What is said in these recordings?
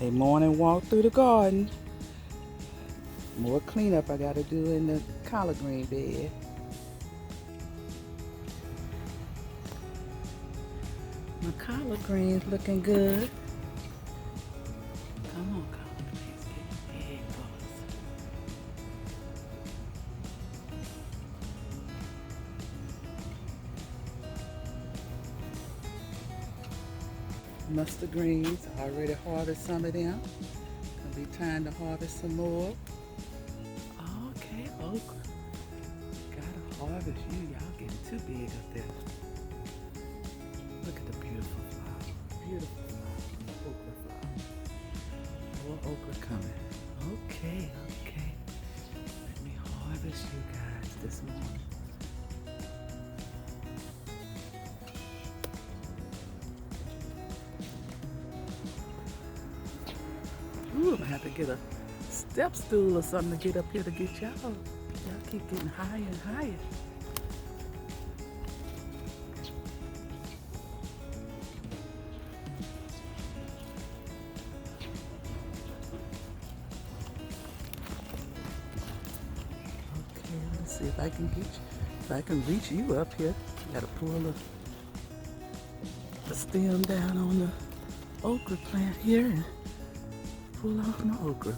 A morning walk through the garden. More cleanup I gotta do in the collard green bed. My collard greens looking good. Come on, collard greens, get big, boss. Mustard greens, I already harvested some of them. Gonna be time to harvest some more. Okay, okra. Gotta harvest you. Y'all getting too big up there. Look at the beautiful flower. Beautiful flower. Okra flower. More okra coming. Okay. Let me harvest you guys this morning. Ooh, I'm gonna have to get a step stool or something to get up here to get y'all. Y'all keep getting higher and higher. Okay, let's see if I can get you. If I can reach you up here. Gotta pull the stem down on the okra plant here and pull off my okra.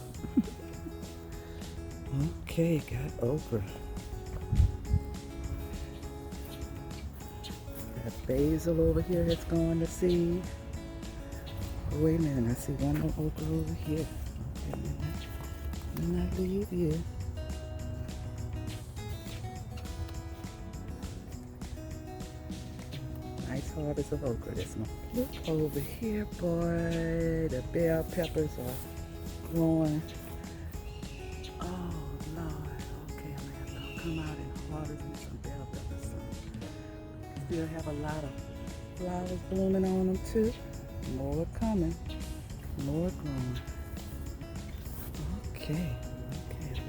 Okay, got okra. Got basil over here that's going to seed. Oh, wait a minute, I see one more okra over here. Okay, let me not leave you. Nice harvest of okra this month. Look over here, boy. The bell peppers are growing. Oh, Lord. Okay, I'm going to have to come out and harvest me some bell peppers. Still have a lot of flowers blooming on them, too. More coming. More growing. Okay,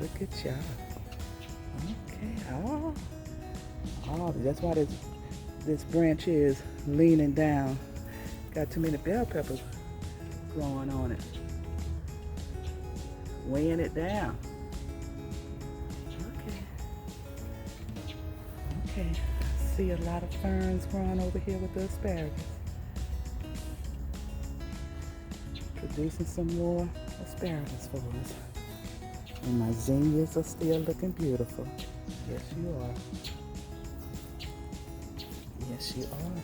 look at y'all. Okay, oh, that's why this branch is leaning down. Got too many bell peppers growing on it. Weighing it down. Okay. I see a lot of ferns growing over here with the asparagus. Producing some more asparagus for us. And my zinnias are still looking beautiful. Yes, you are. Yes, you are.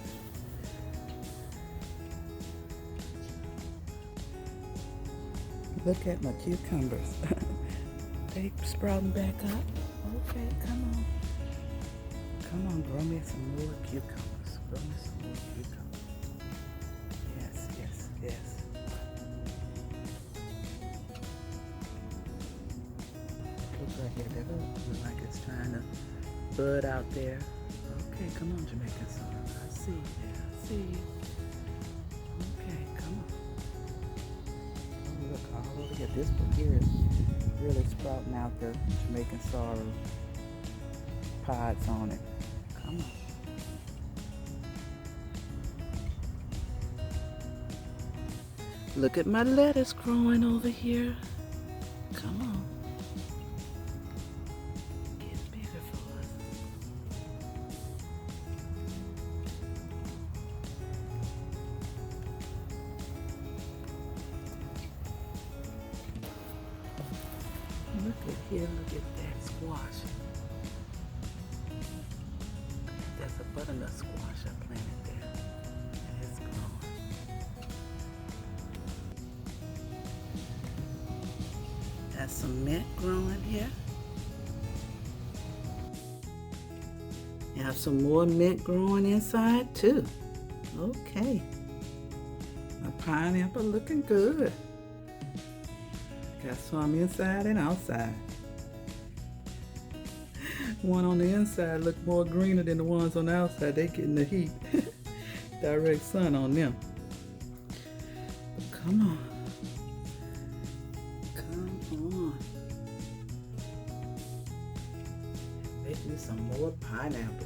Look at my cucumbers. They sprouting back up. Okay, come on. Come on, grow me some more cucumbers. Grow me some more cucumbers. Yes. Look right here. That looks like it's trying to bud out there. Okay, come on, Jamaican son. I see you. Okay, come on. Oh, look all over here. This one here is really sprouting out the Jamaican sorrel pods on it. Come on. Look at my lettuce growing over here. Come on. Get bigger for us. Look at here, look at that squash. That's a butternut squash I planted there. And it's growing. That's some mint growing here. You have some more mint growing inside too. Okay. My pineapple looking good. Got some inside and outside. One on the inside look more greener than the ones on the outside. They getting the heat. Direct sun on them. Come on. Make me some more pineapple.